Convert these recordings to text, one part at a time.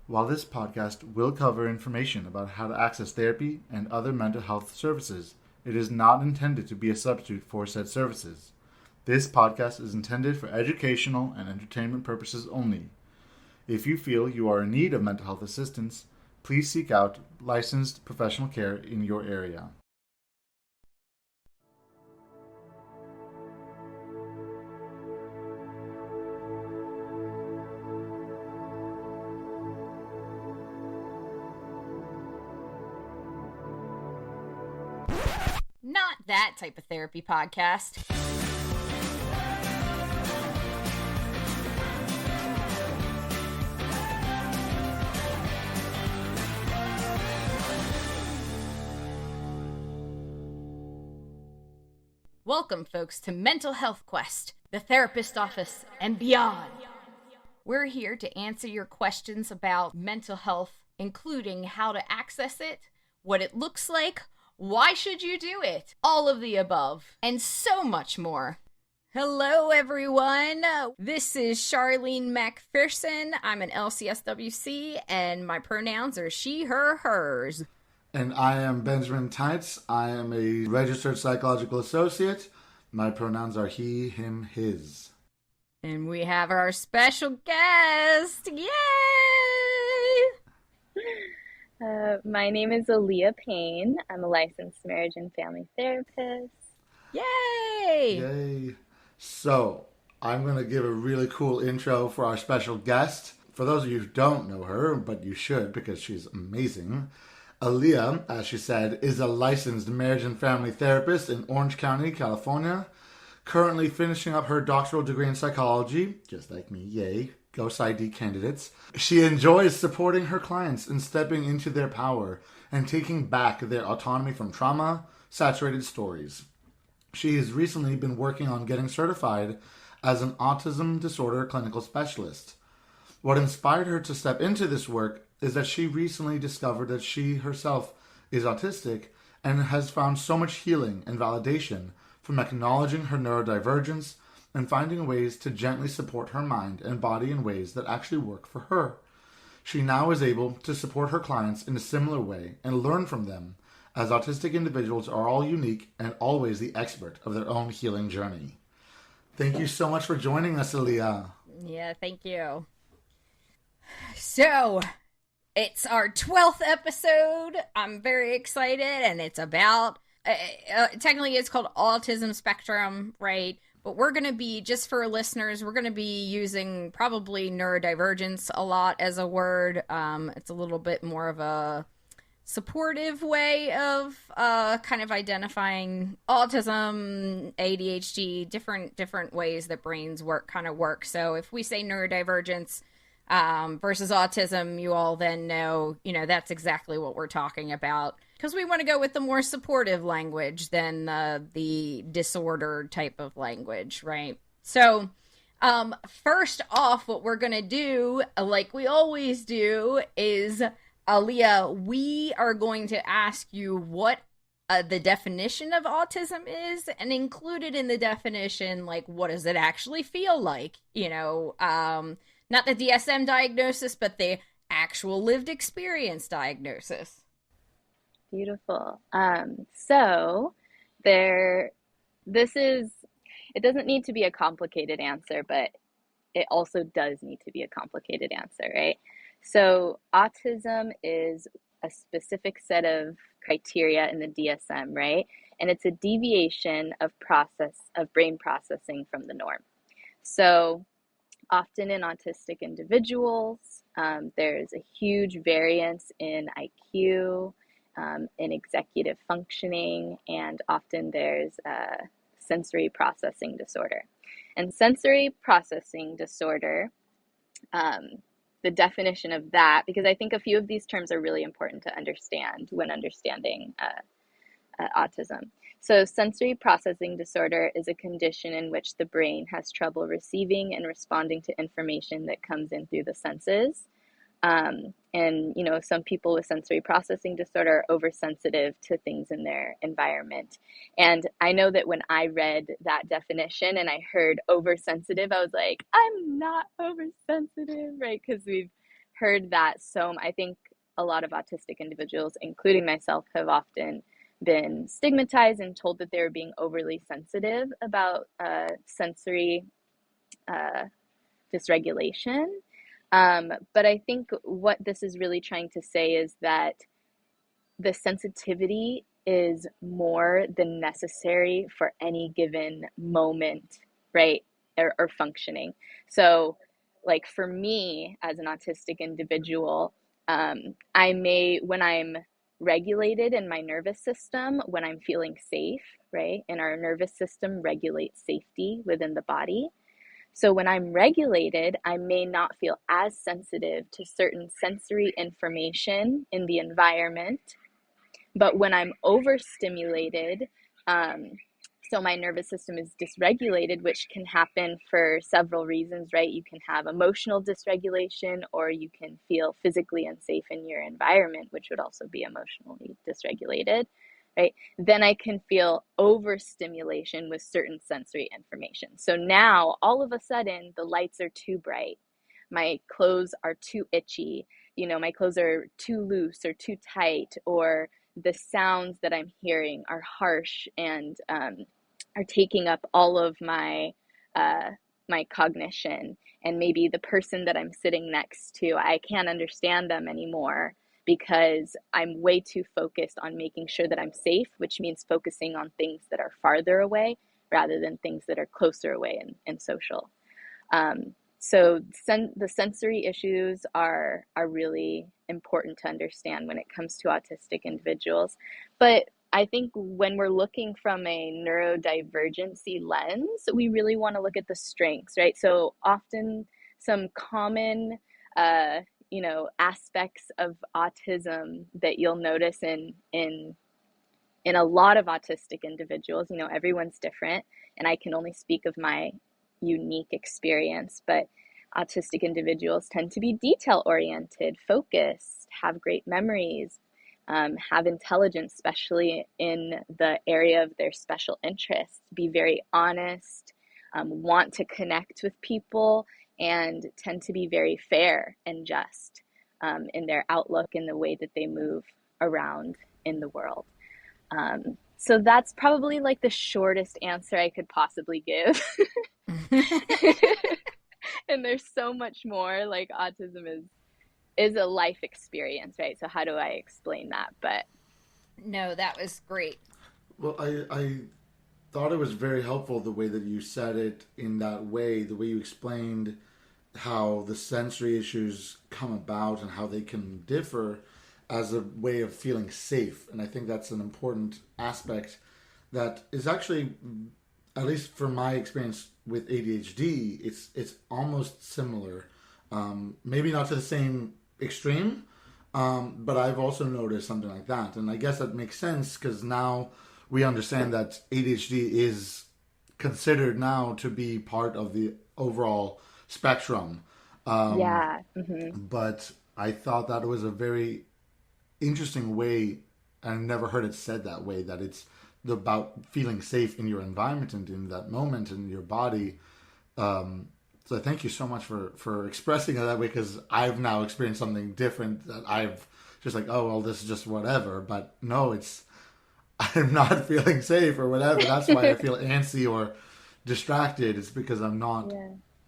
While this podcast will cover information about how to access therapy and other mental health services, it is not intended to be a substitute for said services. This podcast is intended for educational and entertainment purposes only. If you feel you are in need of mental health assistance, please seek out licensed professional care in your area. Not that type of therapy podcast. Welcome, folks, to Mental Health Quest, the therapist office, and beyond. We're here to answer your questions about mental health, including how to access it, what it looks like, why should you do it, all of the above, and so much more. Hello, everyone. This is Charlene McPherson. I'm an LCSWC, and my pronouns are she, her, hers. And I am Benjamin Tights. I am a registered psychological associate. My pronouns are he, him, his. And we have our special guest. Yay! My name is Aliyah Payne. I'm a licensed marriage and family therapist. Yay! Yay. So, I'm going to give a really cool intro for our special guest. For those of you who don't know her, but you should because she's amazing, Aliyah, as she said, is a licensed marriage and family therapist in Orange County, California, currently finishing up her doctoral degree in psychology, just like me, yay, go PsyD candidates. She enjoys supporting her clients in stepping into their power and taking back their autonomy from trauma-saturated stories. She has recently been working on getting certified as an autism disorder clinical specialist. What inspired her to step into this work is that she recently discovered that she herself is autistic and has found so much healing and validation from acknowledging her neurodivergence and finding ways to gently support her mind and body in ways that actually work for her. She now is able to support her clients in a similar way and learn from them, as autistic individuals are all unique and always the expert of their own healing journey. Thank you so much for joining us, Aliyah. Yeah, thank you. So, it's our 12th episode. I'm very excited, and it's about, technically it's called Autism Spectrum, right? But we're going to be, just for listeners, we're going to be using probably neurodivergence a lot as a word. It's a little bit more of a supportive way of kind of identifying autism, ADHD, different ways that brains work. So if we say neurodivergence versus autism, you all then know, that's exactly what we're talking about. Because we want to go with the more supportive language than the disorder type of language, right? So, first off, what we're going to do, like we always do, is, Aliyah, we are going to ask you what the definition of autism is, and included in the definition, like, what does it actually feel like? Not the DSM diagnosis, but the actual lived experience diagnosis. Beautiful. So it doesn't need to be a complicated answer, but it also does need to be a complicated answer, right? So autism is a specific set of criteria in the DSM, right? And it's a deviation of brain processing from the norm. So often in autistic individuals, there's a huge variance in IQ, in executive functioning, and often there's a sensory processing disorder. And sensory processing disorder, the definition of that, because I think a few of these terms are really important to understand when understanding autism. So sensory processing disorder is a condition in which the brain has trouble receiving and responding to information that comes in through the senses. And, some people with sensory processing disorder are oversensitive to things in their environment. And I know that when I read that definition and I heard oversensitive, I was like, I'm not oversensitive, right? Because we've heard that. So I think a lot of autistic individuals, including myself, have often been stigmatized and told that they're being overly sensitive about sensory dysregulation. But I think what this is really trying to say is that the sensitivity is more than necessary for any given moment, right? Or functioning. So, like for me as an autistic individual, I may, when I'm regulated in my nervous system, when I'm feeling safe, right? And our nervous system regulates safety within the body. So when I'm regulated, I may not feel as sensitive to certain sensory information in the environment. But when I'm overstimulated, so my nervous system is dysregulated, which can happen for several reasons, right? You can have emotional dysregulation, or you can feel physically unsafe in your environment, which would also be emotionally dysregulated, right? Then I can feel overstimulation with certain sensory information. So now all of a sudden the lights are too bright. My clothes are too itchy. My clothes are too loose or too tight, or the sounds that I'm hearing are harsh and are taking up all of my my cognition. And maybe the person that I'm sitting next to, I can't understand them anymore because I'm way too focused on making sure that I'm safe, which means focusing on things that are farther away rather than things that are closer away and social. So the sensory issues are really important to understand when it comes to autistic individuals. But I think when we're looking from a neurodivergency lens, we really want to look at the strengths, right? So often some common, aspects of autism that you'll notice in a lot of autistic individuals, everyone's different, and I can only speak of my unique experience, but autistic individuals tend to be detail-oriented, focused, have great memories, have intelligence, especially in the area of their special interests, be very honest, want to connect with people, and tend to be very fair and just in their outlook and the way that they move around in the world. So that's probably like the shortest answer I could possibly give. And there's so much more. Like autism is a life experience, right? So how do I explain that? But No, that was great. Well, I thought it was very helpful the way that you said it in that way, the way you explained how the sensory issues come about and how they can differ as a way of feeling safe. And I think that's an important aspect that is actually, at least from my experience with ADHD, it's almost similar. Maybe not to the same extreme, but I've also noticed something like that. And I guess that makes sense because now we understand that ADHD is considered now to be part of the overall spectrum. yeah. Mm-hmm. But I thought that was a very interesting way. I've never heard it said that way, that it's about feeling safe in your environment and in that moment in your body. So thank you so much for expressing it that way, because I've now experienced something different that I've just like, oh, well, this is just whatever. But no, I'm not feeling safe or whatever. That's why I feel antsy or distracted. It's because I'm not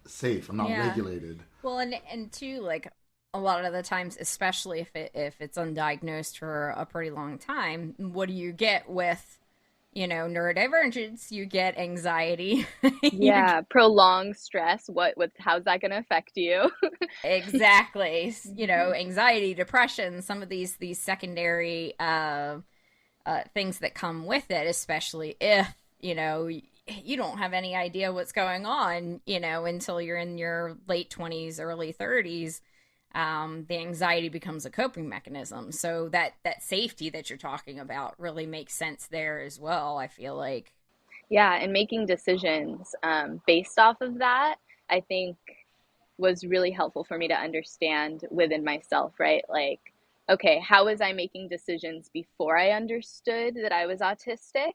safe. I'm not regulated. Well, and too, like a lot of the times, especially if it's undiagnosed for a pretty long time, what do you get with neurodivergence? You get anxiety. Yeah, prolonged stress. How's that going to affect you? Exactly. Anxiety, depression, some of these secondary things that come with it, especially if, you don't have any idea what's going on, until you're in your late 20s, early 30s. The anxiety becomes a coping mechanism. So that safety that you're talking about really makes sense there as well, I feel like. Yeah, and making decisions based off of that, I think was really helpful for me to understand within myself, right? Like, okay, how was I making decisions before I understood that I was autistic?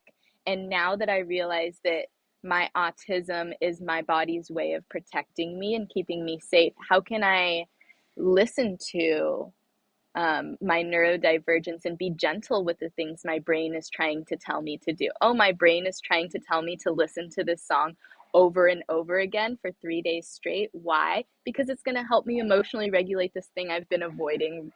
And now that I realize that my autism is my body's way of protecting me and keeping me safe, how can I listen to my neurodivergence and be gentle with the things my brain is trying to tell me to do. Oh, my brain is trying to tell me to listen to this song over and over again for 3 days straight. Why? Because it's going to help me emotionally regulate this thing I've been avoiding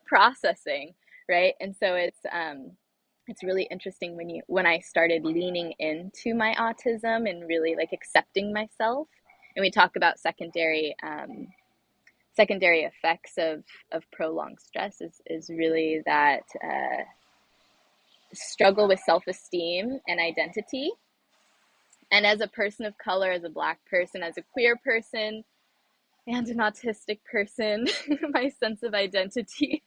processing, right? And so it's really interesting when I started leaning into my autism and really like accepting myself. And we talk about secondary effects of prolonged stress is really that struggle with self-esteem and identity. And as a person of color, as a Black person, as a queer person, and an autistic person, my sense of identity,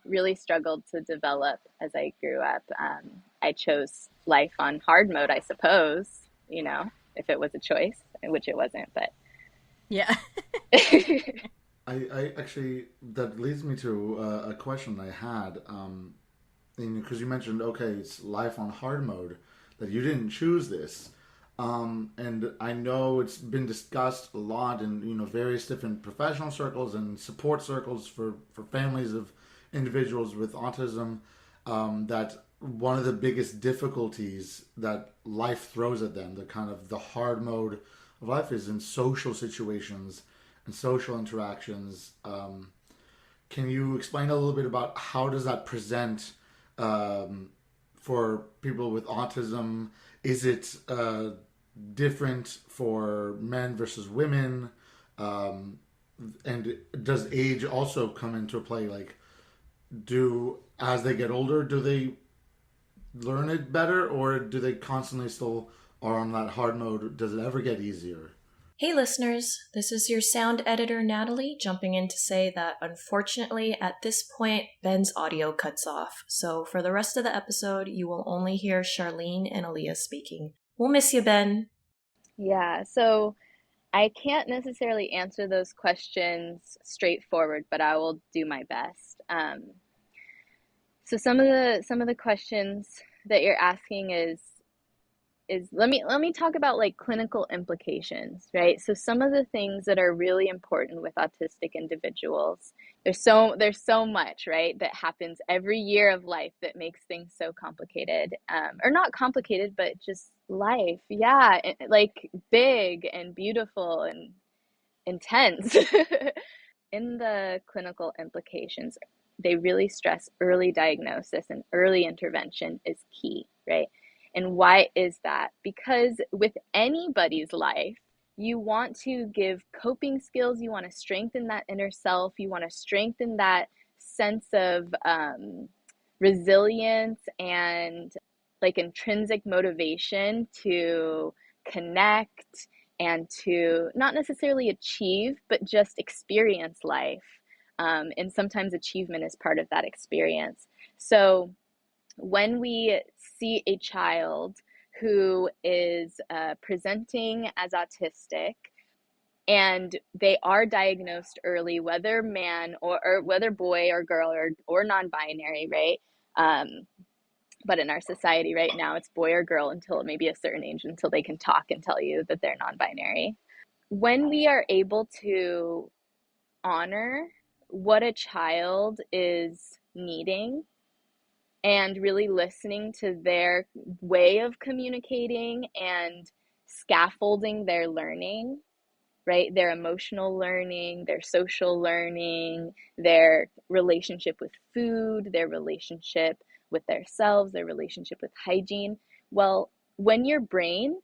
really struggled to develop as I grew up. I chose life on hard mode, I suppose, if it was a choice, which it wasn't, but Yeah. I actually, that leads me to a question I had. Because you mentioned, okay, it's life on hard mode, that you didn't choose this. And I know it's been discussed a lot in various different professional circles and support circles for families of individuals with autism, that one of the biggest difficulties that life throws at them, the kind of the hard mode of life, is in social situations and social interactions. Can you explain a little bit about how does that present for people with autism? Is it different for men versus women? And does age also come into play? Like, as they get older, do they learn it better, or do they constantly still are on that hard mode? Does it ever get easier? Hey listeners, this is your sound editor Natalie jumping in to say that unfortunately at this point Ben's audio cuts off, so for the rest of the episode you will only hear Charlene and Aliyah speaking. We'll miss you, Ben. Yeah, so I can't necessarily answer those questions straightforward, but I will do my best. So some of the questions that you're asking is let me talk about like clinical implications, right? So some of the things that are really important with autistic individuals, there's so much, right, that happens every year of life that makes things so complicated, or not complicated, but just life, yeah, like big and beautiful and intense. In the clinical implications, they really stress early diagnosis and early intervention is key, right? And why is that? Because with anybody's life, you want to give coping skills, you want to strengthen that inner self, you want to strengthen that sense of resilience and like intrinsic motivation to connect and to not necessarily achieve, but just experience life. And sometimes achievement is part of that experience. So when we see a child who is presenting as autistic and they are diagnosed early, whether man or whether boy or girl or non-binary, right? But in our society right now, it's boy or girl until maybe a certain age, until they can talk and tell you that they're non-binary. When we are able to honor what a child is needing and really listening to their way of communicating and scaffolding their learning, right? Their emotional learning, their social learning, their relationship with food, their relationship with themselves, their relationship with hygiene. Well, when your brain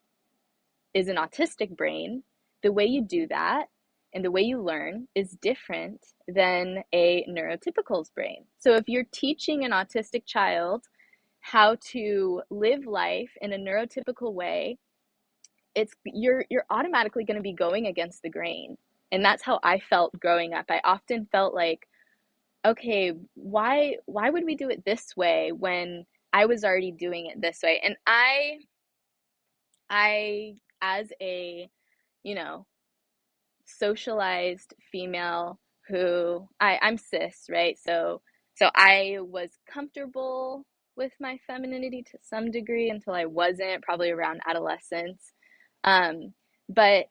is an autistic brain, the way you do that and the way you learn is different than a neurotypical's brain. So if you're teaching an autistic child how to live life in a neurotypical way, you're automatically going to be going against the grain. And that's how I felt growing up. I often felt like, okay, why would we do it this way when I was already doing it this way? And I as a, socialized female who I'm cis, right? So I was comfortable with my femininity to some degree until I wasn't, probably around adolescence. But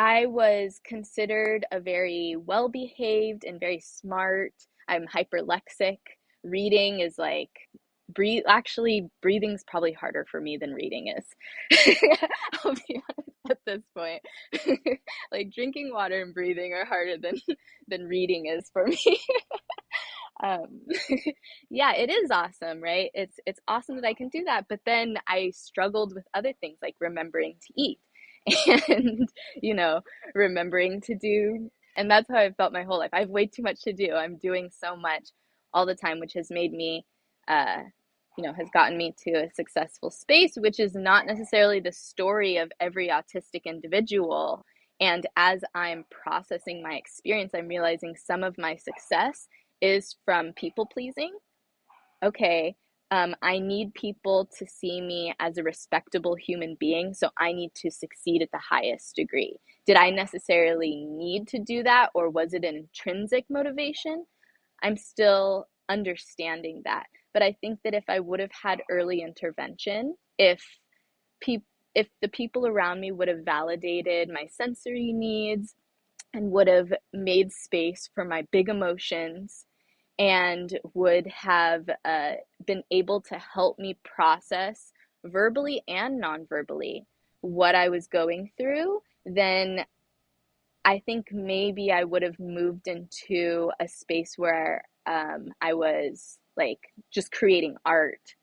I was considered a very well-behaved and very smart. I'm hyperlexic. Reading is like breathing's probably harder for me than reading is. I'll be honest at this point. Like drinking water and breathing are harder than reading is for me. Um, yeah, it is awesome, right? It's awesome that I can do that, but then I struggled with other things like remembering to eat and, you know, remembering to do, and that's how I've felt my whole life. I have way too much to do. I'm doing so much all the time, which has made me, has gotten me to a successful space, which is not necessarily the story of every autistic individual. And as I'm processing my experience, I'm realizing some of my success is from people pleasing. Okay, I need people to see me as a respectable human being, so I need to succeed at the highest degree. Did I necessarily need to do that, or was it an intrinsic motivation? I'm still understanding that. But I think that if I would have had early intervention, if the people around me would have validated my sensory needs and would have made space for my big emotions and would have been able to help me process verbally and non-verbally what I was going through, then I think maybe I would have moved into a space where I was like just creating art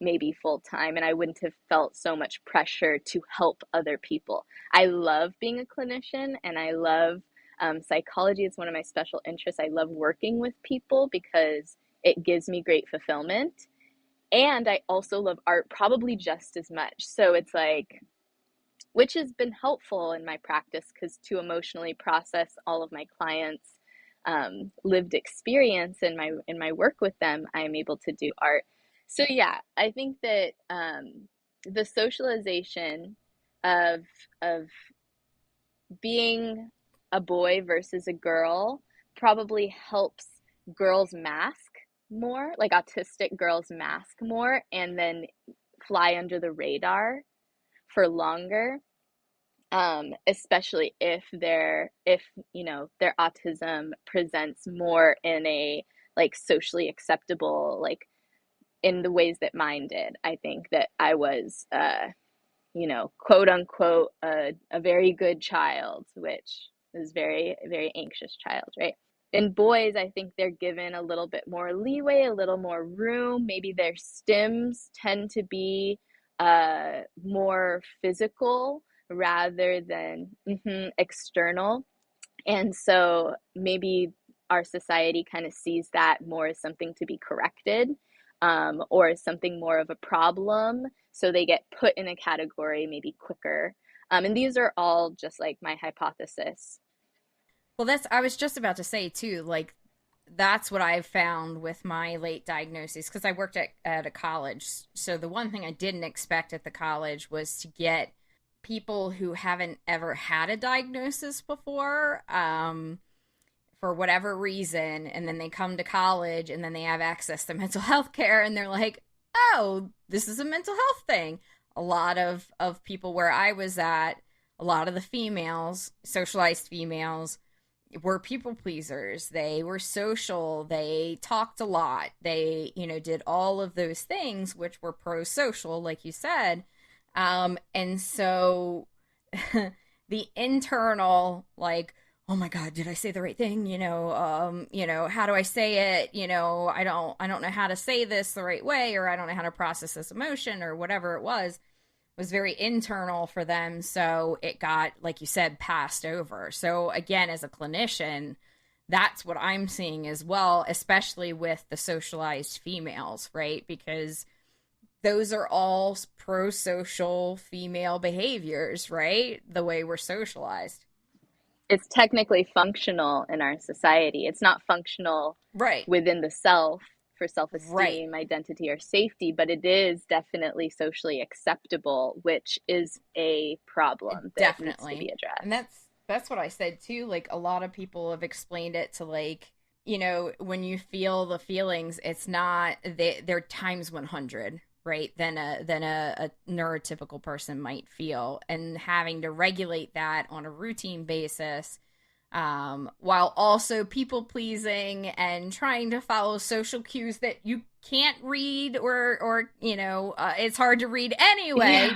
maybe full time, and I wouldn't have felt so much pressure to help other people. I love being a clinician, and I love psychology. It's one of my special interests. I love working with people because it gives me great fulfillment. And I also love art probably just as much. So it's like, which has been helpful in my practice, because to emotionally process all of my clients' lived experience in my work with them, I am able to do art. So yeah, I think that the socialization of being a boy versus a girl probably helps girls mask more, like autistic girls mask more, and then fly under the radar for longer. Especially if their autism presents more in a like socially acceptable, like in the ways that mine did. I think that I was quote unquote a very good child, which is very, very anxious child, right? In boys, I think they're given a little bit more leeway, a little more room. Maybe their stims tend to be more physical rather than external. And so maybe our society kind of sees that more as something to be corrected, or as something more of a problem. So they get put in a category maybe quicker. And these are all just like my hypothesis. Well, I was just about to say too, like, that's what I've found with my late diagnosis, because I worked at a college. So the one thing I didn't expect at the college was to get people who haven't ever had a diagnosis before, for whatever reason, and then they come to college and then they have access to mental health care, and they're like, oh, this is a mental health thing. A lot of people where I was at, a lot of the females, socialized females, were people pleasers. They were social. They talked a lot. They, did all of those things which were pro-social, like you said. And so the internal, like, oh my God, did I say the right thing? How do I say it? I don't know how to say this the right way, or I don't know how to process this emotion, or whatever it was very internal for them. So it got, like you said, passed over. So again, as a clinician, that's what I'm seeing as well, especially with the socialized females, right? Because those are all pro-social female behaviors, right? The way we're socialized. It's technically functional in our society. It's not functional right within the self for self-esteem, right. identity, or safety, but it is definitely socially acceptable, which is a problem that needs to be addressed. And that's what I said too. Like, a lot of people have explained it to, like, when you feel the feelings, it's not, they're times 100, right, than a neurotypical person might feel, and having to regulate that on a routine basis, while also people pleasing and trying to follow social cues that you can't read, or it's hard to read anyway.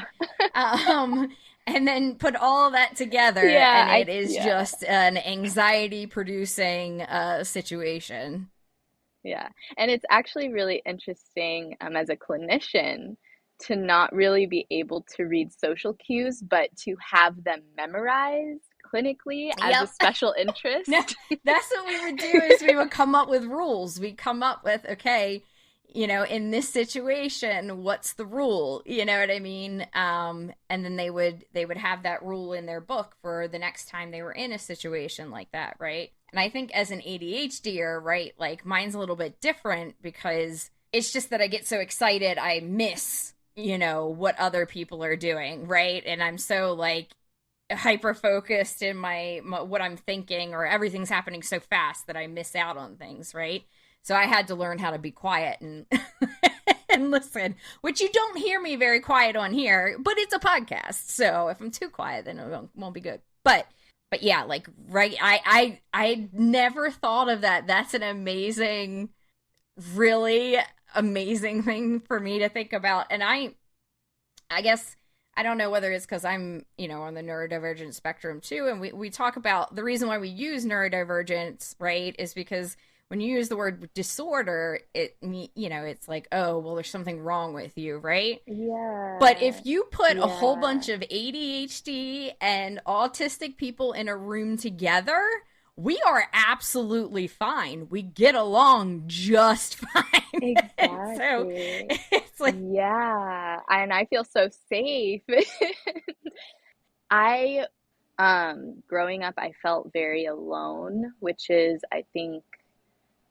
And then put all that together, and it is just an anxiety producing situation. Yeah. And it's actually really interesting, as a clinician, to not really be able to read social cues, but to have them memorized clinically as a special interest. That's what we would do, is we would come up with rules. We come up with, okay, in this situation, what's the rule? You know what I mean? And then they would have that rule in their book for the next time they were in a situation like that, right? And I think as an ADHDer, right, like mine's a little bit different, because it's just that I get so excited I miss, what other people are doing, right? And I'm so like hyper focused in my what I'm thinking, or everything's happening so fast that I miss out on things, right? So I had to learn how to be quiet and and listen, which you don't hear me very quiet on here, but it's a podcast. So if I'm too quiet, then it won't be good. But yeah, like, right. I never thought of that. That's an amazing, really amazing thing for me to think about. And I guess, I don't know whether it's because I'm, on the neurodivergent spectrum too. And we talk about the reason why we use neurodivergence, right, is because when you use the word disorder, it's like, oh, well, there's something wrong with you, right? Yeah. But if you put a whole bunch of ADHD and autistic people in a room together, we are absolutely fine. We get along just fine. Exactly. So it's like, yeah, and I feel so safe. Growing up, I felt very alone, which is, I think,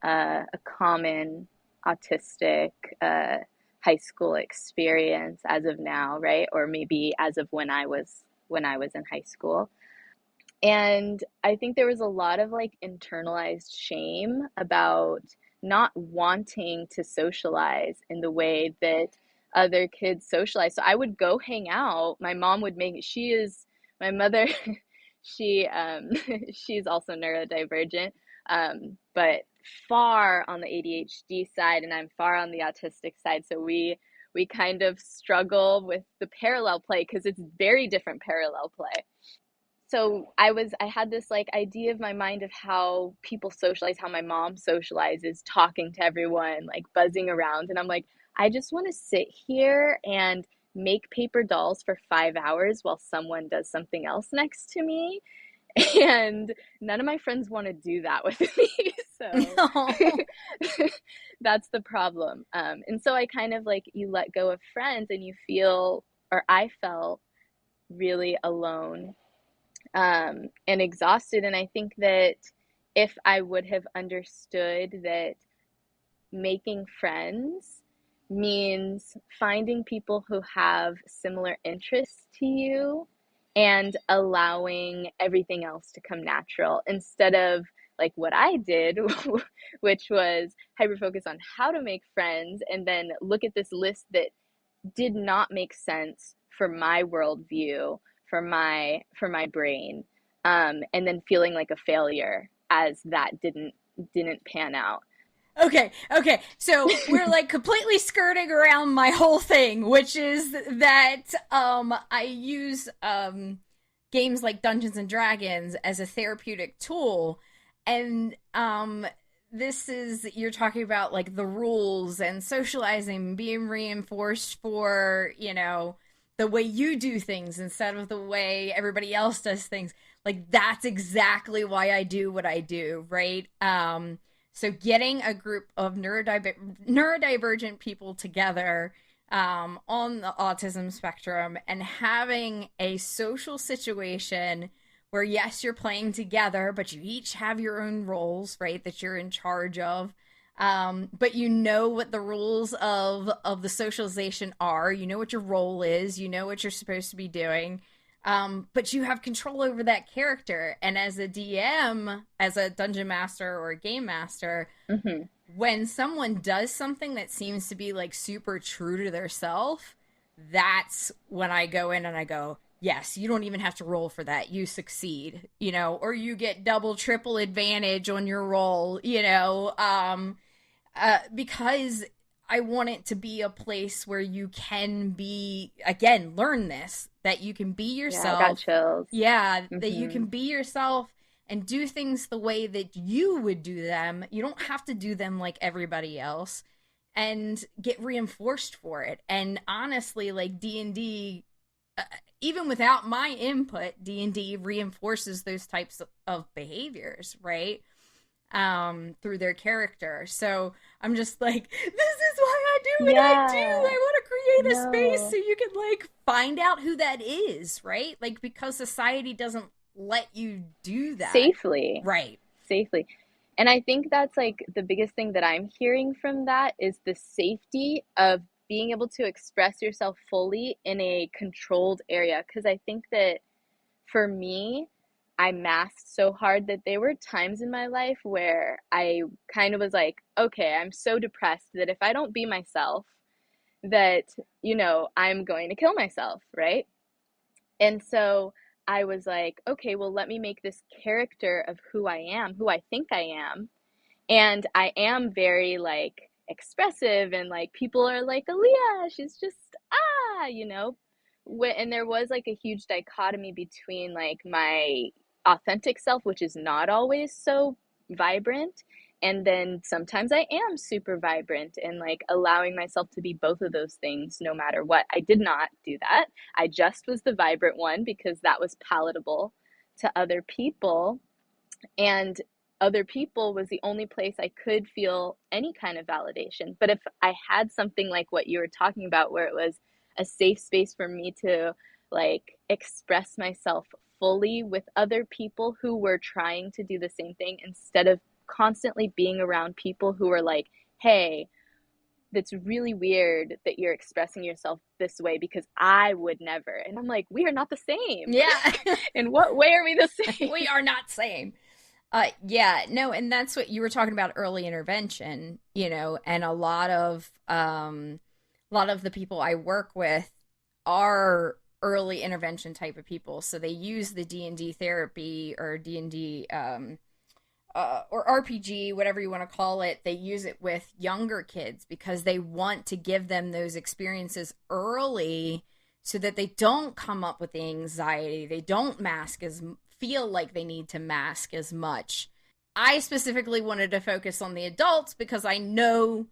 a common autistic high school experience as of now, right? Or maybe as of when I was in high school. And I think there was a lot of like internalized shame about not wanting to socialize in the way that other kids socialize. So I would go hang out. My mom would my mother, she's also neurodivergent, but far on the ADHD side, and I'm far on the autistic side. So we kind of struggle with the parallel play, because it's very different parallel play. So I had this like idea of my mind of how people socialize, how my mom socializes, talking to everyone, like buzzing around. And I'm like, I just want to sit here and make paper dolls for 5 hours while someone does something else next to me. And none of my friends want to do that with me. So that's the problem. And so I kind of like, you let go of friends and you feel, or I felt really alone, and exhausted. And I think that if I would have understood that making friends means finding people who have similar interests to you and allowing everything else to come natural, instead of like what I did, which was hyper focus on how to make friends and then look at this list that did not make sense for my worldview, for my brain, and then feeling like a failure as that didn't pan out. Okay. So we're like completely skirting around my whole thing, which is that I use games like Dungeons and Dragons as a therapeutic tool, and you're talking about like the rules and socializing being reinforced for, the way you do things instead of the way everybody else does things. Like, that's exactly why I do what I do, right? So getting a group of neurodivergent people together on the autism spectrum and having a social situation where, yes, you're playing together, but you each have your own roles, right, that you're in charge of. But you know what the rules of the socialization are. You know what your role is. You know what you're supposed to be doing. But you have control over that character. And as a DM, as a dungeon master or a game master, Mm-hmm. when someone does something that seems to be like super true to their self, that's when I go in and I go, yes, you don't even have to roll for that. You succeed, or you get double, triple advantage on your roll, because I want it to be a place where you can be, again, learn this, that you can be yourself. Yeah, I got chills. Yeah, Mm-hmm. that you can be yourself and do things the way that you would do them. You don't have to do them like everybody else, and get reinforced for it. And honestly, like D&D, even without my input, D&D reinforces those types of behaviors, right? Through their character. So I'm just like, this is why I do what I do. I want to create a space so you can like find out who that is, right? Like, because society doesn't let you do that safely. Right. Safely. And I think that's like the biggest thing that I'm hearing from that is the safety of being able to express yourself fully in a controlled area. Because I think that for me, I masked so hard that there were times in my life where I kind of was like, okay, I'm so depressed that if I don't be myself, that, I'm going to kill myself, right? And so I was like, okay, well, let me make this character of who I am, who I think I am. And I am very like expressive, and like people are like, Aliyah, she's just, and there was like a huge dichotomy between like my authentic self, which is not always so vibrant, and then sometimes I am super vibrant, and like allowing myself to be both of those things no matter what. I did not do that. I just was the vibrant one because that was palatable to other people, and other people was the only place I could feel any kind of validation. But if I had something like what you were talking about, where it was a safe space for me to like express myself fully with other people who were trying to do the same thing, instead of constantly being around people who are like, hey, that's really weird that you're expressing yourself this way because I would never. And I'm like, we are not the same. Yeah. In what way are we the same? We are not same. Yeah, no, and that's what you were talking about, early intervention, and a lot of the people I work with are early intervention type of people. So they use the D&D therapy or D&D or RPG, whatever you want to call it. They use it with younger kids because they want to give them those experiences early so that they don't come up with the anxiety. They don't feel like they need to mask as much. I specifically wanted to focus on the adults because I know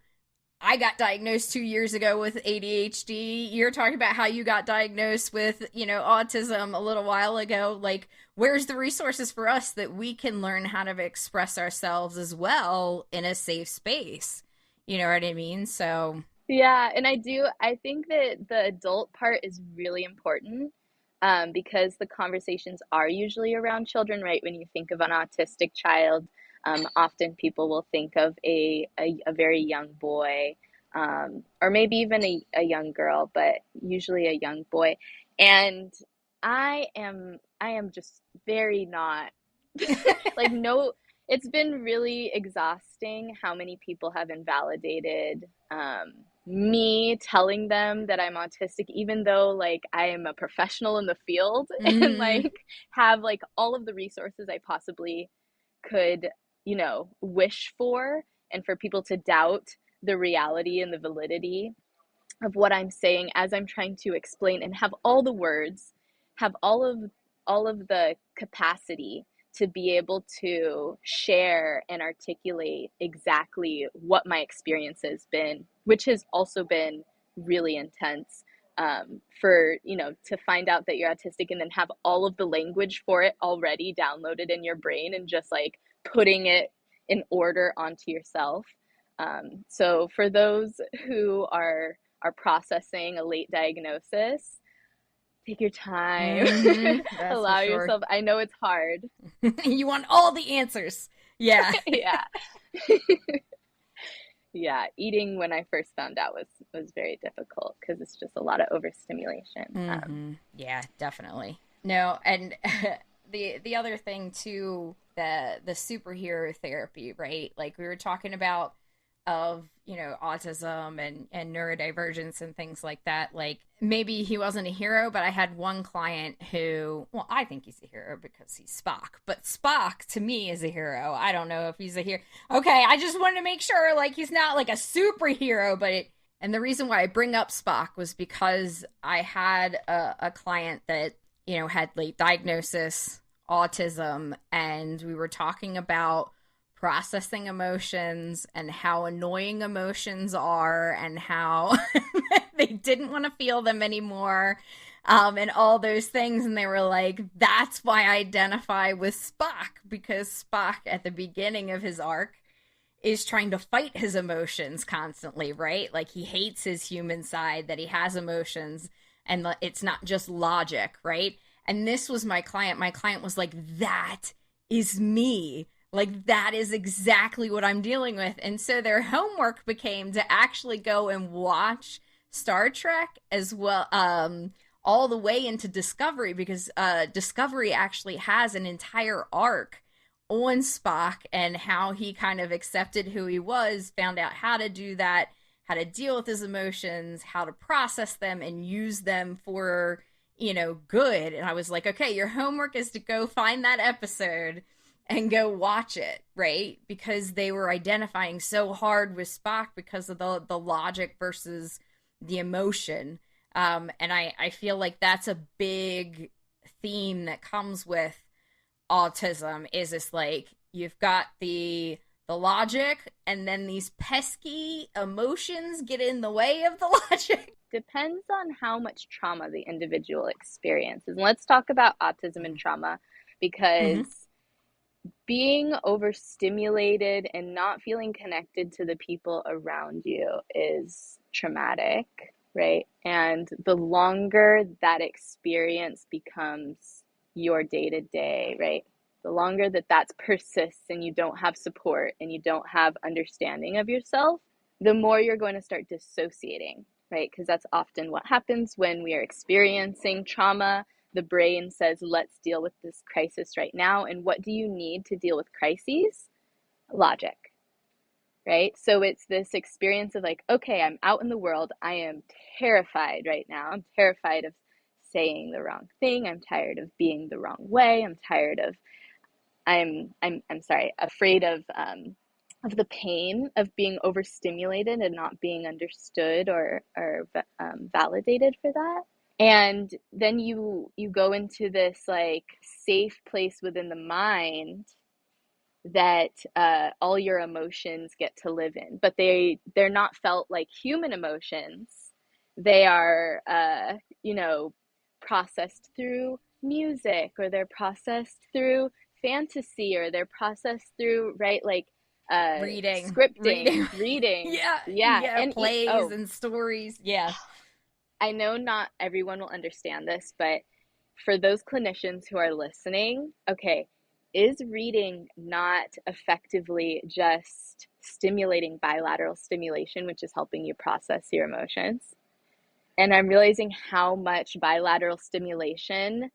I got diagnosed 2 years ago with ADHD. You're talking about how you got diagnosed with, autism a little while ago. Like, where's the resources for us that we can learn how to express ourselves as well in a safe space? You know what I mean? So yeah, and I think that the adult part is really important. Because the conversations are usually around children, right? When you think of an autistic child, often people will think of a very young boy, or maybe even a young girl, but usually a young boy. And I am just very not like, no, it's been really exhausting how many people have invalidated me telling them that I'm autistic, even though like I am a professional in the field and like have like all of the resources I possibly could, wish for, and for people to doubt the reality and the validity of what I'm saying as I'm trying to explain and have all the words, have all of the capacity to be able to share and articulate exactly what my experience has been, which has also been really intense, for, to find out that you're autistic and then have all of the language for it already downloaded in your brain and just like putting it in order onto yourself. So for those who are processing a late diagnosis, take your time. Allow yourself. I know it's hard. You want all the answers. Yeah. Yeah. Yeah. Eating when I first found out was very difficult because it's just a lot of overstimulation. Yeah, definitely. No, and the other thing too, the superhero therapy, right? Like we were talking about of, autism and neurodivergence and things like that. Like maybe he wasn't a hero, but I had one client who, well, I think he's a hero because he's Spock, but Spock to me is a hero. I don't know if he's a hero. Okay, I just wanted to make sure like he's not like a superhero, but and the reason why I bring up Spock was because I had a client that, had late diagnosis, autism, and we were talking about processing emotions and how annoying emotions are and how they didn't want to feel them anymore, and all those things. And they were like, that's why I identify with Spock, because Spock at the beginning of his arc is trying to fight his emotions constantly, right? Like he hates his human side, that he has emotions, and it's not just logic, right? And this was my client. My client was like, that is me. Like, that is exactly what I'm dealing with. And so their homework became to actually go and watch Star Trek as well, all the way into Discovery, because Discovery actually has an entire arc on Spock and how he kind of accepted who he was, found out how to do that, how to deal with his emotions, how to process them and use them for, good. And I was like, okay, your homework is to go find that episode and go watch it, right? Because they were identifying so hard with Spock because of the logic versus the emotion. And I feel like that's a big theme that comes with autism, is this like you've got the logic and then these pesky emotions get in the way of the logic. Depends on how much trauma the individual experiences. And let's talk about autism and trauma, because being overstimulated and not feeling connected to the people around you is traumatic, right? And the longer that experience becomes your day-to-day, right? The longer that persists and you don't have support and you don't have understanding of yourself, the more you're going to start dissociating, right? Because that's often what happens when we are experiencing trauma. The brain says, let's deal with this crisis right now. And what do you need to deal with crises? Logic, right? So it's this experience of like, okay, I'm out in the world. I am terrified right now. I'm terrified of saying the wrong thing. I'm tired of being the wrong way. I'm tired of, afraid of the pain of being overstimulated and not being understood or validated for that. And then you go into this like safe place within the mind that all your emotions get to live in, but they're not felt like human emotions. They are processed through music, or they're processed through fantasy, or they're processed through, right, like scripting, reading. Yeah, and plays and stories. Yeah. I know not everyone will understand this, but for those clinicians who are listening, okay, is reading not effectively just stimulating bilateral stimulation, which is helping you process your emotions? And I'm realizing how much bilateral stimulation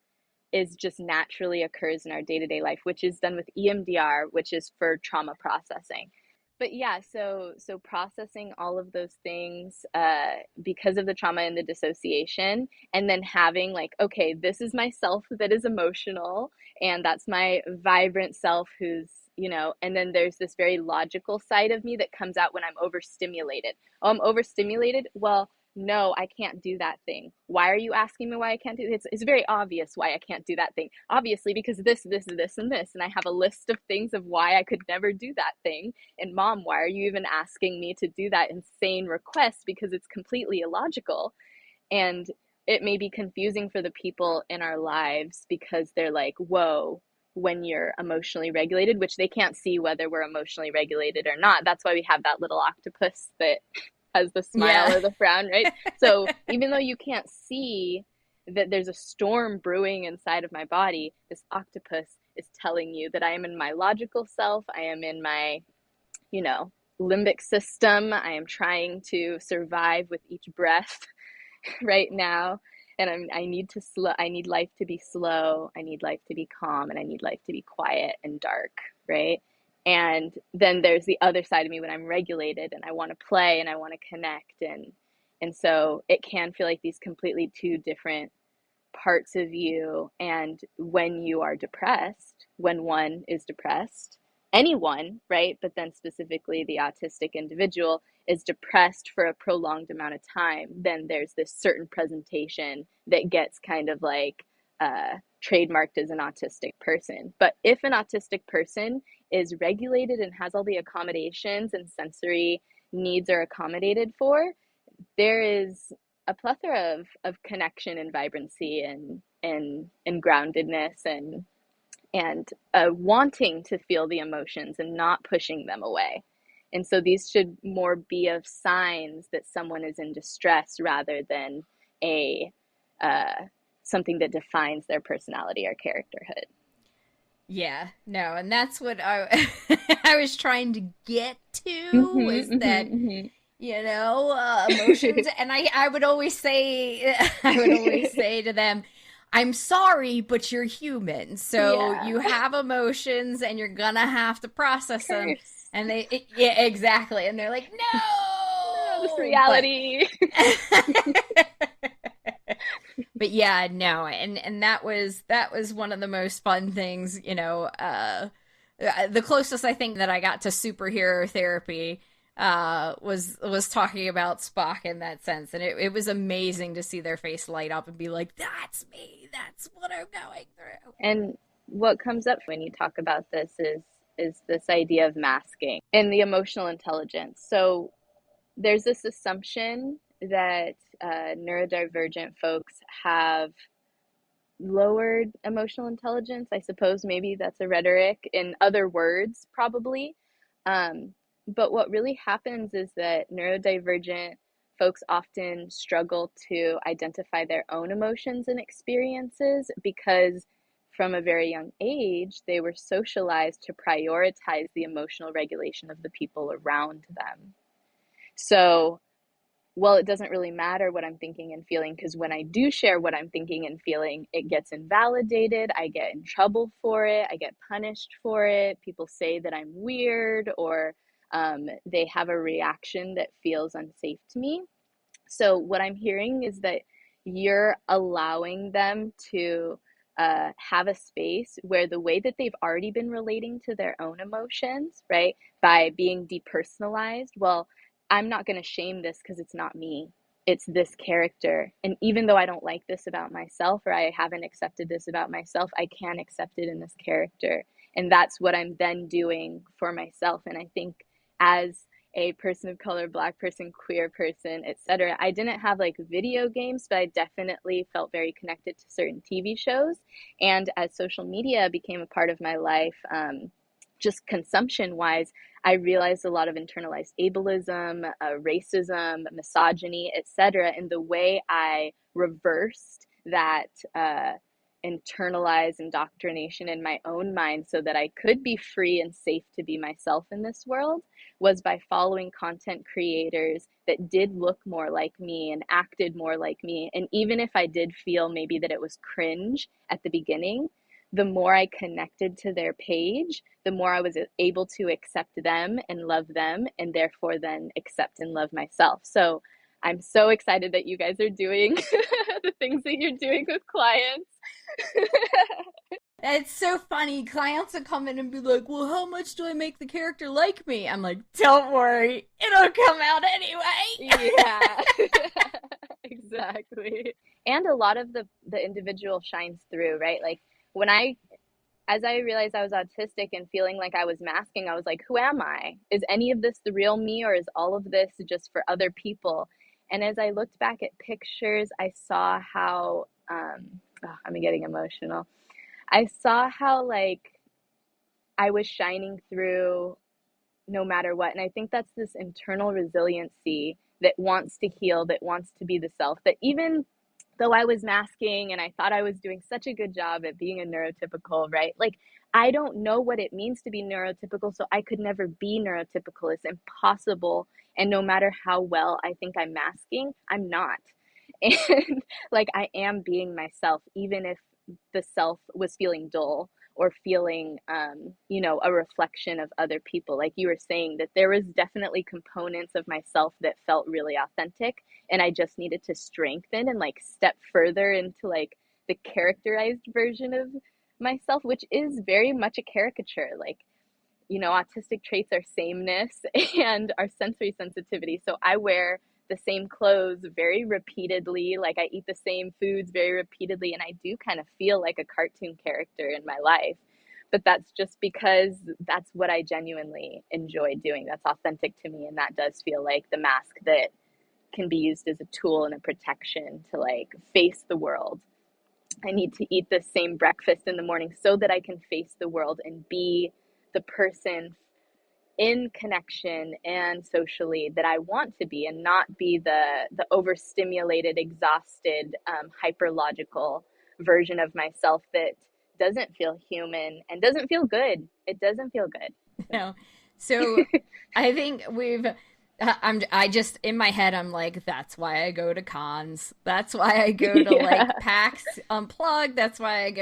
is just naturally occurs in our day-to-day life, which is done with EMDR, which is for trauma processing. But yeah, so processing all of those things because of the trauma and the dissociation, and then having like, okay, this is myself that is emotional, and that's my vibrant self who's, and then there's this very logical side of me that comes out when I'm overstimulated. Oh, I'm overstimulated? Well, no, I can't do that thing. Why are you asking me why I can't do it? It's very obvious why I can't do that thing. Obviously, because this, and this. And I have a list of things of why I could never do that thing. And mom, why are you even asking me to do that insane request? Because it's completely illogical. And it may be confusing for the people in our lives because they're like, whoa, when you're emotionally regulated, which they can't see whether we're emotionally regulated or not. That's why we have that little octopus that has the smile or the frown, right? So even though you can't see that there's a storm brewing inside of my body, this octopus is telling you that I am in my logical self. I am in my, limbic system. I am trying to survive with each breath right now. and I need to slow, I need life to be slow, I need life to be calm, and I need life to be quiet and dark, right? And then there's the other side of me when I'm regulated and I want to play and I want to connect, and so it can feel like these completely two different parts of you. And when you are depressed, when one is depressed, anyone, right? But then specifically the autistic individual is depressed for a prolonged amount of time, then there's this certain presentation that gets kind of like trademarked as an autistic person. But if an autistic person is regulated and has all the accommodations and sensory needs are accommodated for, there is a plethora of connection and vibrancy and groundedness and wanting to feel the emotions and not pushing them away. And so these should more be of signs that someone is in distress rather than a something that defines their personality or characterhood. Yeah, no, and that's what I I was trying to get to was that emotions, and I would always say to them, I'm sorry, but you're human, so you have emotions and you're gonna have to process them. And yeah, exactly, and they're like, no, this reality. But yeah, no, and that was one of the most fun things, the closest I think that I got to superhero therapy was talking about Spock in that sense, and it was amazing to see their face light up and be like, that's me, that's what I'm going through. And what comes up when you talk about this is this idea of masking and the emotional intelligence. So there's this assumption that neurodivergent folks have lowered emotional intelligence. I suppose maybe that's a rhetoric in other words, probably. But what really happens is that neurodivergent folks often struggle to identify their own emotions and experiences because from a very young age, they were socialized to prioritize the emotional regulation of the people around them. So, well, it doesn't really matter what I'm thinking and feeling, because when I do share what I'm thinking and feeling, it gets invalidated. I get in trouble for it. I get punished for it. People say that I'm weird, or they have a reaction that feels unsafe to me. So what I'm hearing is that you're allowing them to have a space where the way that they've already been relating to their own emotions, right, by being depersonalized, well, I'm not going to shame this because it's not me. It's this character. And even though I don't like this about myself, or I haven't accepted this about myself, I can accept it in this character. And that's what I'm then doing for myself. And I think as a person of color, Black person, queer person, etc., I didn't have like video games, but I definitely felt very connected to certain TV shows. And as social media became a part of my life, just consumption wise, I realized a lot of internalized ableism, racism, misogyny, etc. And the way I reversed that internalized indoctrination in my own mind so that I could be free and safe to be myself in this world was by following content creators that did look more like me and acted more like me. And even if I did feel maybe that it was cringe at the beginning, the more I connected to their page, the more I was able to accept them and love them, and therefore then accept and love myself. So I'm so excited that you guys are doing the things that you're doing with clients. It's so funny. Clients will come in and be like, well, how much do I make the character like me? I'm like, don't worry, it'll come out anyway. Yeah, exactly. And a lot of the individual shines through, right? Like as I realized I was autistic and feeling like I was masking, I was like, who am I? Is any of this the real me, or is all of this just for other people? And as I looked back at pictures, I saw how, I'm getting emotional. I saw how like I was shining through no matter what. And I think that's this internal resiliency that wants to heal, that wants to be the self, that even though I was masking and I thought I was doing such a good job at being a neurotypical, right? Like, I don't know what it means to be neurotypical, so I could never be neurotypical. It's impossible. And no matter how well I think I'm masking, I'm not. And like I am being myself, even if the self was feeling dull or feeling, a reflection of other people. Like you were saying, that there was definitely components of myself that felt really authentic, and I just needed to strengthen and like step further into like the characterized version of myself, which is very much a caricature. Like, autistic traits are sameness and our sensory sensitivity. So I wear the same clothes very repeatedly, like I eat the same foods very repeatedly, and I do kind of feel like a cartoon character in my life. But that's just because that's what I genuinely enjoy doing. That's authentic to me, and that does feel like the mask that can be used as a tool and a protection to like face the world. I need to eat the same breakfast in the morning so that I can face the world and be the person in connection and socially that I want to be, and not be the overstimulated, exhausted, hyperlogical version of myself that doesn't feel human and doesn't feel good. It doesn't feel good. No. So I think I just, in my head, I'm like, that's why I go to cons. That's why I go to like PAX Unplugged. That's why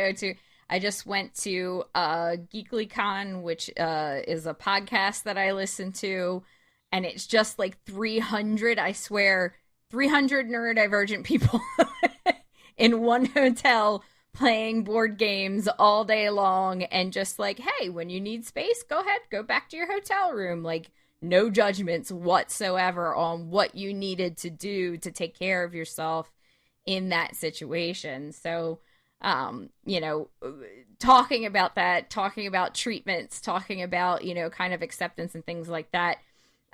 I just went to GeeklyCon, which is a podcast that I listen to. And it's just like 300, I swear, 300 neurodivergent people in one hotel playing board games all day long, and just like, hey, when you need space, go ahead, go back to your hotel room. Like, no judgments whatsoever on what you needed to do to take care of yourself in that situation. So, talking about that, talking about treatments, talking about, kind of acceptance and things like that.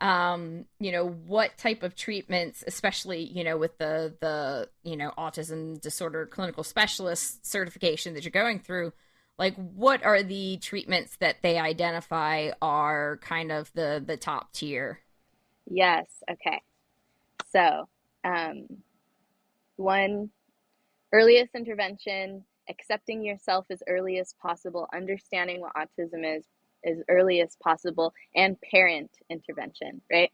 What type of treatments, especially, with the autism disorder clinical specialist certification that you're going through, like, what are the treatments that they identify are kind of the top tier? Yes. Okay. So, one, earliest intervention, accepting yourself as early as possible, understanding what autism is as early as possible, and parent intervention, right?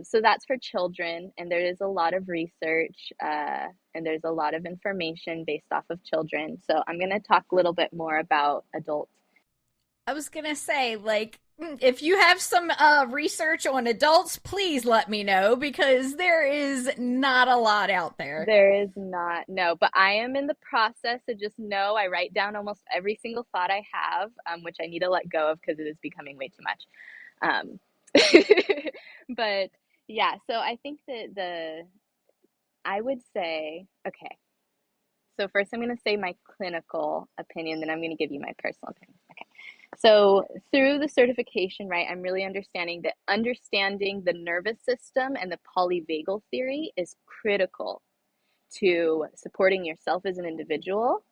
So that's for children, and there is a lot of research and there's a lot of information based off of children. So I'm going to talk a little bit more about adults. I was going to say, like, if you have some research on adults, please let me know, because there is not a lot out there. There is not, no, but I am in the process. So just know I write down almost every single thought I have, which I need to let go of because it is becoming way too much. But yeah, so I think that I would say, okay, so first I'm going to say my clinical opinion, then I'm going to give you my personal opinion. Okay. So through the certification, right, I'm really understanding that understanding the nervous system and the polyvagal theory is critical to supporting yourself as an individual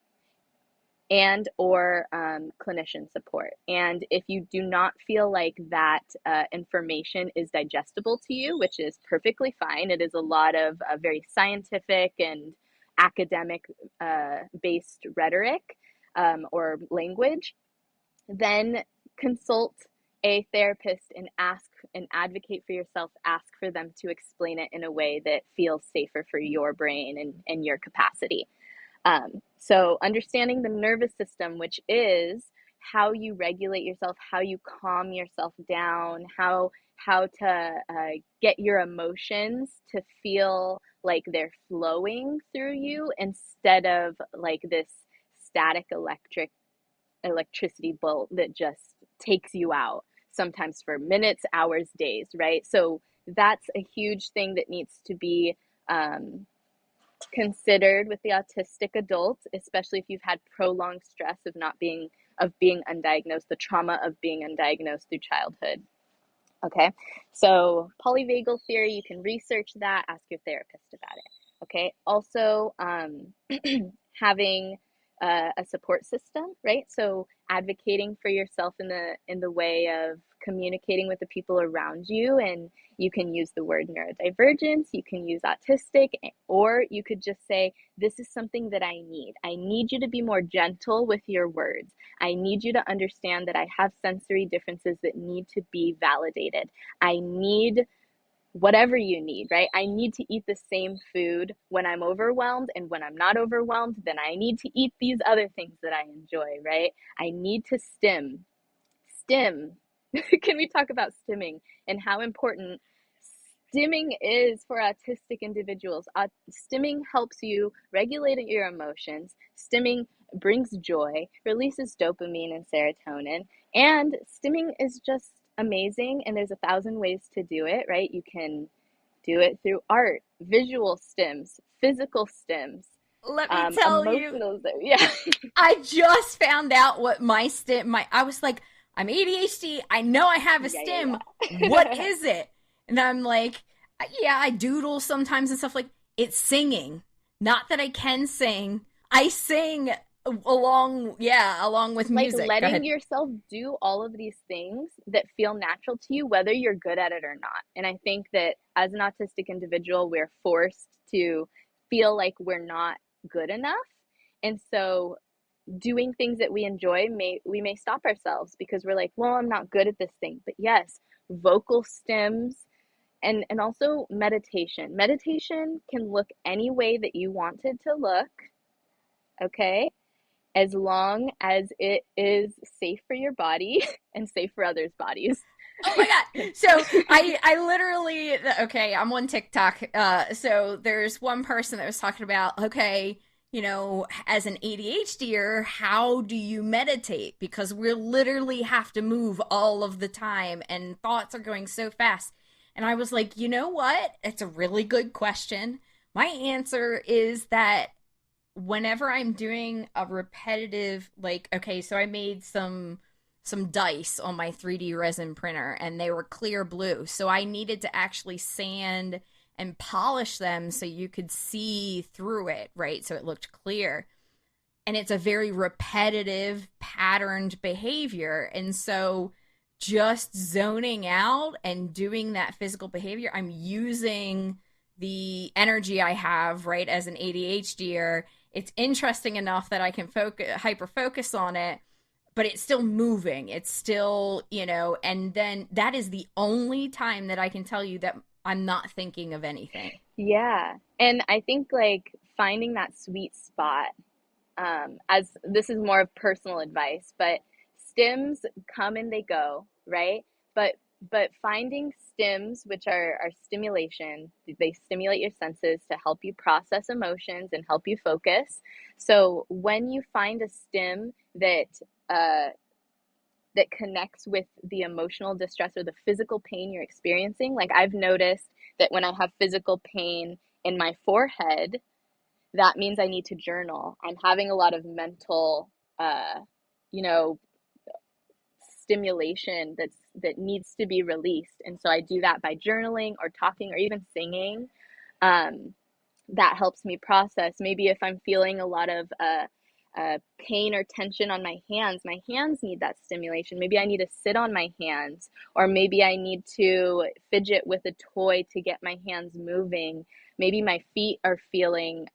and or clinician support. And if you do not feel like that information is digestible to you, which is perfectly fine, it is a lot of very scientific and academic based rhetoric or language, then consult a therapist and ask and advocate for yourself. Ask for them to explain it in a way that feels safer for your brain and your capacity. So understanding the nervous system, which is how you regulate yourself, how you calm yourself down, how to get your emotions to feel like they're flowing through you instead of like this static electricity bolt that just takes you out, sometimes for minutes, hours, days, right? So that's a huge thing that needs to be considered with the autistic adult, especially if you've had prolonged stress of being undiagnosed, the trauma of being undiagnosed through childhood. Okay, so polyvagal theory, you can research that, ask your therapist about it. Okay, also having a support system, right? So advocating for yourself in the way of communicating with the people around you, and you can use the word neurodivergence, you can use autistic, or you could just say, this is something that I need. I need you to be more gentle with your words. I need you to understand that I have sensory differences that need to be validated. I need whatever you need, right? I need to eat the same food when I'm overwhelmed, and when I'm not overwhelmed, then I need to eat these other things that I enjoy, right? I need to stim. Stim. Can we talk about stimming and how important stimming is for autistic individuals? Stimming helps you regulate your emotions. Stimming brings joy, releases dopamine and serotonin, and stimming is just amazing. And there's 1,000 ways to do it, right? You can do it through art, visual stims, physical stims, Let me tell you, emotional. Yeah. I just found out what my stim. I was like, I'm ADHD. I know I have a stim. What is it? And I'm like, yeah, I doodle sometimes and stuff. Like, it's singing. Not that I can sing. I sing along with Like music. letting yourself do all of these things that feel natural to you, whether you're good at it or not. And I think that as an autistic individual, we're forced to feel like we're not good enough. And so doing things that we enjoy, we may stop ourselves because we're like, well, I'm not good at this thing. But yes, vocal stems, and also meditation. Meditation can look any way that you want it to look, okay? As long as it is safe for your body and safe for others' bodies. Oh my god! So I literally, okay, I'm on TikTok. So there's one person that was talking about, okay, you know, as an ADHDer, how do you meditate? Because we literally have to move all of the time, and thoughts are going so fast. And I was like, you know what? It's a really good question. My answer is that whenever I'm doing a repetitive, like, okay, so I made some dice on my 3D resin printer and they were clear blue. So I needed to actually sand and polish them so you could see through it, right? So it looked clear. And it's a very repetitive, patterned behavior. And so just zoning out and doing that physical behavior, I'm using the energy I have, right, as an ADHDer. It's interesting enough that I can hyper focus on it, but it's still moving. It's still, you know, and then that is the only time that I can tell you that I'm not thinking of anything. Yeah. And I think like finding that sweet spot, as this is more of personal advice, but stims come and they go, right? But finding stims, which are stimulation, they stimulate your senses to help you process emotions and help you focus. So when you find a stim that that connects with the emotional distress or the physical pain you're experiencing, like I've noticed that when I have physical pain in my forehead, that means I need to journal. I'm having a lot of mental, you know, stimulation that needs to be released, and so I do that by journaling or talking or even singing. That helps me process. Maybe if I'm feeling a lot of pain or tension on my hands need that stimulation. Maybe I need to sit on my hands, or maybe I need to fidget with a toy to get my hands moving. Maybe my feet are feeling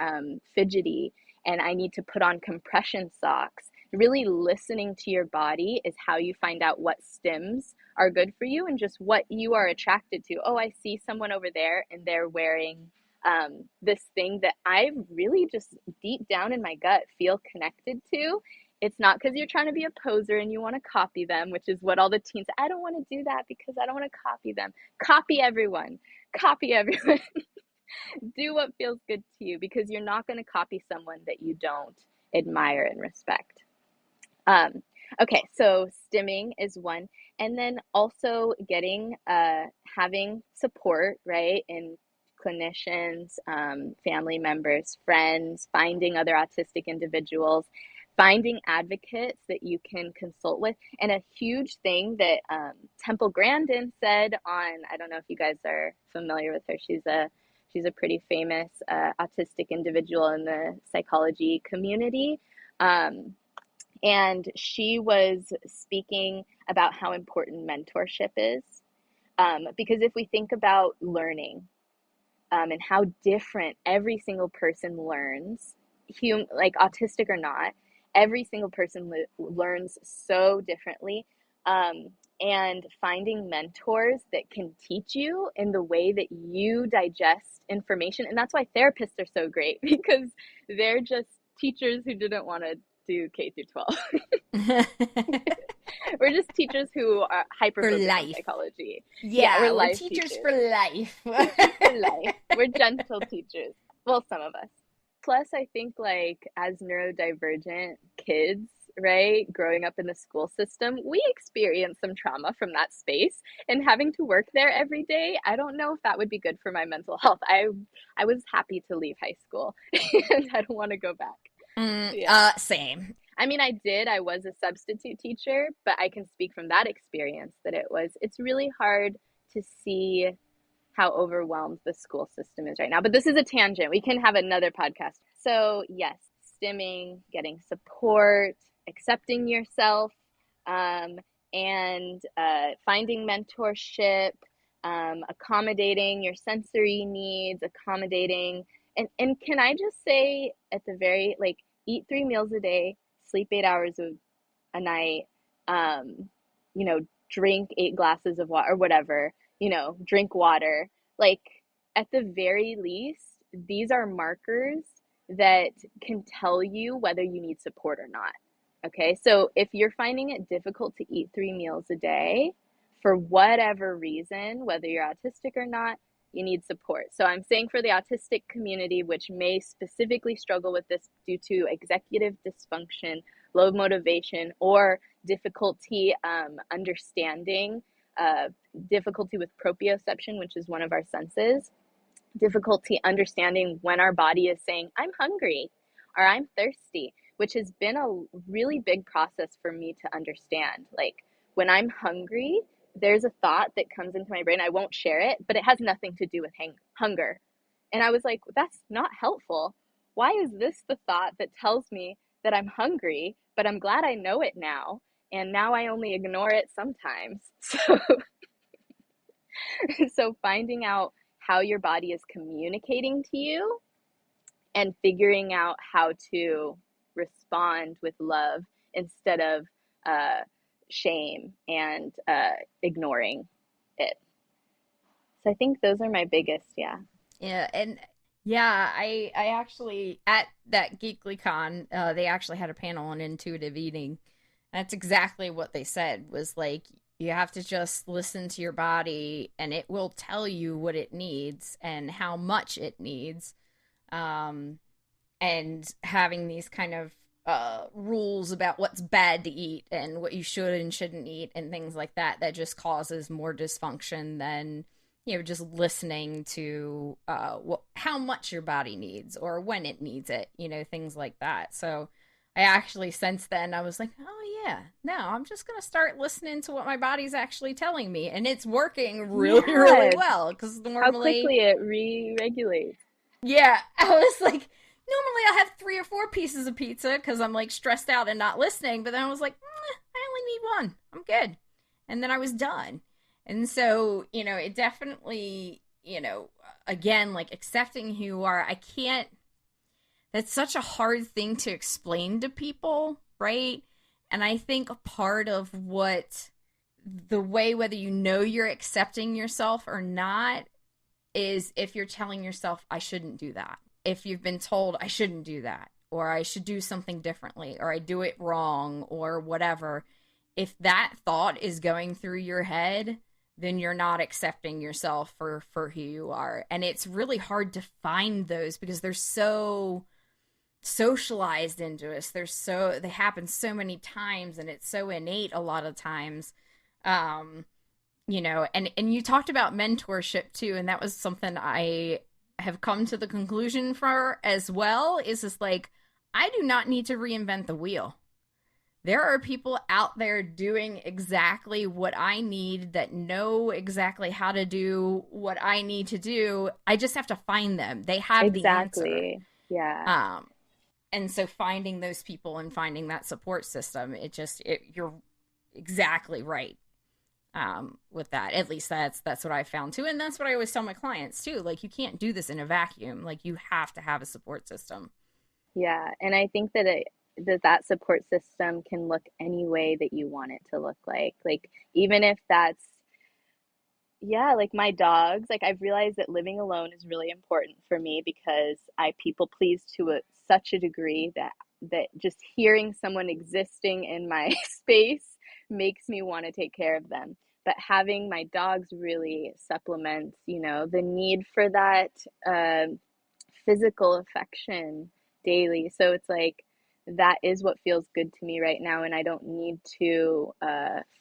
fidgety and I need to put on compression socks. Really listening to your body is how you find out what stims are good for you and just what you are attracted to. Oh, I see someone over there and they're wearing this thing that I really just deep down in my gut feel connected to. It's not because you're trying to be a poser and you want to copy them, which is what all the teens, I don't want to do that because I don't want to copy them. Copy everyone. Copy everyone. Do what feels good to you, because you're not going to copy someone that you don't admire and respect. Okay, so stimming is one, and then also getting having support, right, in clinicians, family members, friends, finding other autistic individuals, finding advocates that you can consult with. And a huge thing that Temple Grandin said on, I don't know if you guys are familiar with her, she's a pretty famous autistic individual in the psychology community. And she was speaking about how important mentorship is. Because if we think about learning and how different every single person learns, like autistic or not, every single person learns so differently. and finding mentors that can teach you in the way that you digest information. And that's why therapists are so great, because they're just teachers who didn't want to do K through 12. We're just teachers who are hyper focused on psychology. Yeah, we're teachers for life. For life. We're gentle teachers. Well, some of us. Plus, I think like as neurodivergent kids, right, growing up in the school system, we experience some trauma from that space, and having to work there every day, I don't know if that would be good for my mental health. I was happy to leave high school and I don't want to go back. Same. I mean, I was a substitute teacher, but I can speak from that experience that it's really hard to see how overwhelmed the school system is right now. But this is a tangent. We can have another podcast. So yes, stimming, getting support, accepting yourself, and finding mentorship, accommodating your sensory needs, and can I just say at the very, like, eat 3 meals a day, sleep 8 hours a night, drink 8 glasses of water or whatever, drink water. Like, at the very least, these are markers that can tell you whether you need support or not. Okay, so if you're finding it difficult to eat 3 meals a day for whatever reason, whether you're autistic or not, you need support. So I'm saying for the autistic community, which may specifically struggle with this due to executive dysfunction, low motivation, or difficulty understanding, difficulty with proprioception, which is one of our senses, difficulty understanding when our body is saying, I'm hungry or I'm thirsty, which has been a really big process for me to understand. Like, when I'm hungry, there's a thought that comes into my brain. I won't share it, but it has nothing to do with hunger. And I was like, that's not helpful. Why is this the thought that tells me that I'm hungry, but I'm glad I know it now. And now I only ignore it sometimes. So finding out how your body is communicating to you and figuring out how to respond with love instead of shame and ignoring it. So I think those are my biggest, Yeah, and I actually, at that GeeklyCon, they actually had a panel on intuitive eating. That's exactly what they said, was like, you have to just listen to your body and it will tell you what it needs and how much it needs. And having these kind of rules about what's bad to eat and what you should and shouldn't eat and things like that, that just causes more dysfunction than, just listening to how much your body needs or when it needs it, things like that. So I actually, since then, I was like, oh yeah, no, I'm just going to start listening to what my body's actually telling me. And it's working really, really well, because normally... How quickly it re-regulates. Yeah, I was like, normally I'll have 3 or 4 pieces of pizza because I'm like stressed out and not listening. But then I was like, I only need 1. I'm good. And then I was done. And so, it definitely, again, like accepting who you are, that's such a hard thing to explain to people, right? And I think a part of the way, whether you're accepting yourself or not, is if you're telling yourself, I shouldn't do that. If you've been told I shouldn't do that, or I should do something differently, or I do it wrong, or whatever, if that thought is going through your head, then you're not accepting yourself for who you are. And it's really hard to find those because they're so socialized into us. They happen so many times, and it's so innate a lot of times. And you talked about mentorship too, and that was something I have come to the conclusion for as well, is just like, I do not need to reinvent the wheel. There are people out there doing exactly what I need, that know exactly how to do what I need to do. I just have to find them. They have the answer. Yeah. And so finding those people and finding that support system, you're exactly right. With that, at least that's what I found too. And that's what I always tell my clients too. Like, you can't do this in a vacuum. Like, you have to have a support system. Yeah. And I think that that support system can look any way that you want it to look like. Like, even if that's, yeah, like my dogs, like I've realized that living alone is really important for me because I people please to such a degree that just hearing someone existing in my space makes me want to take care of them. But having my dogs really supplements, the need for that physical affection daily. So it's like that is what feels good to me right now, and I don't need to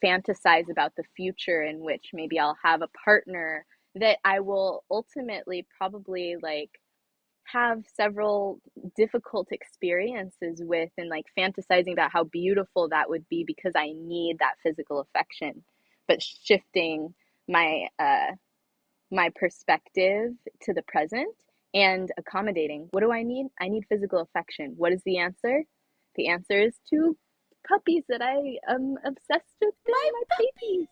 fantasize about the future in which maybe I'll have a partner that I will ultimately probably like have several difficult experiences with, and like fantasizing about how beautiful that would be because I need that physical affection. But shifting my my perspective to the present and accommodating. What do I need? I need physical affection. What is the answer? The answer is two puppies that I am obsessed with. My babies,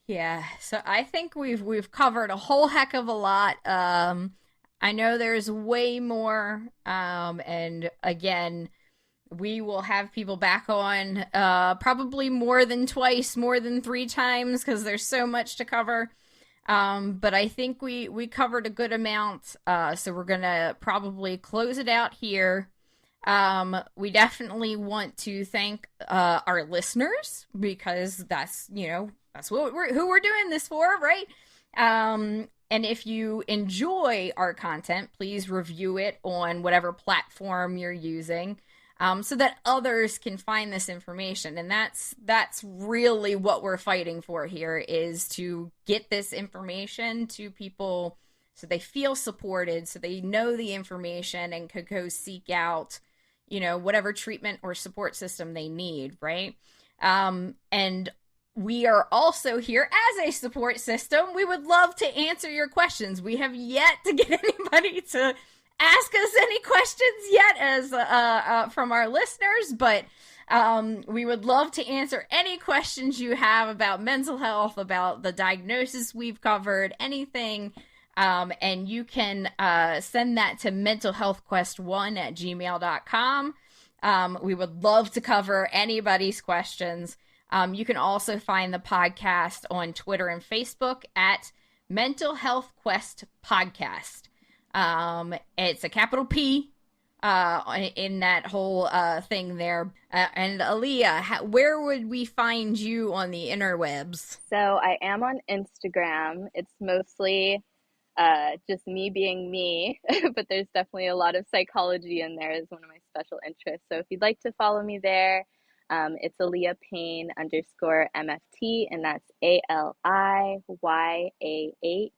Yeah, so I think we've covered a whole heck of a lot. I know there's way more, and again, we will have people back on probably more than twice, more than 3 times, because there's so much to cover. But I think we covered a good amount, so we're gonna probably close it out here. We definitely want to thank our listeners, because that's what who we're doing this for, right? And if you enjoy our content, please review it on whatever platform you're using, so that others can find this information. And that's really what we're fighting for here, is to get this information to people so they feel supported, so they know the information and could go seek out, whatever treatment or support system they need, right? And we are also here as a support system. We would love to answer your questions. We have yet to get anybody to ask us any questions yet as from our listeners, but we would love to answer any questions you have about mental health, about the diagnosis we've covered, anything. And you can send that to mentalhealthquest1@gmail.com. We would love to cover anybody's questions. You can also find the podcast on Twitter and Facebook at Mental Health Quest Podcast. It's a capital P in that whole thing there. And Aliyah, where would we find you on the interwebs? So I am on Instagram. It's mostly just me being me, but there's definitely a lot of psychology in there is one of my special interests. So if you'd like to follow me there, it's Aliyah Payne _MFT, and that's ALIYAHPAYNE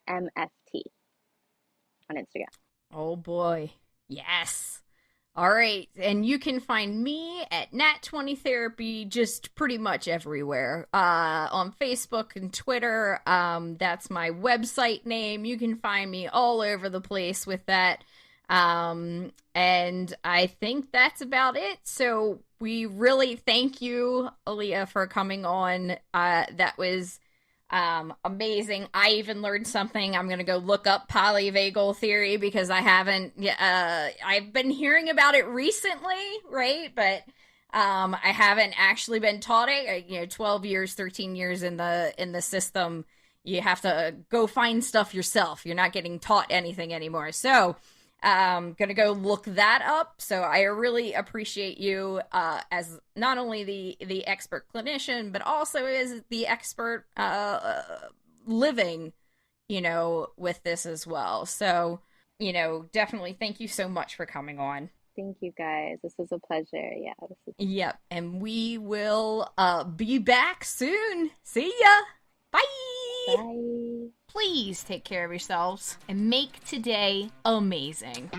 _MFT on Instagram. Oh boy. Yes. All right. And you can find me at Nat20 Therapy just pretty much everywhere. On Facebook and Twitter. That's my website name. You can find me all over the place with that. And I think that's about it. So we really thank you, Aliyah, for coming on. That was amazing. I even learned something. I'm gonna go look up polyvagal theory because I haven't. I've been hearing about it recently, right? But I haven't actually been taught it. 12 years, 13 years in the system, you have to go find stuff yourself. You're not getting taught anything anymore. So gonna go look that up. So I really appreciate you as not only the expert clinician, but also as the expert living, with this as well. So, definitely thank you so much for coming on. Thank you, guys. This was a pleasure. Yeah. Yep. And we will be back soon. See ya. Bye. Bye. Please take care of yourselves and make today amazing.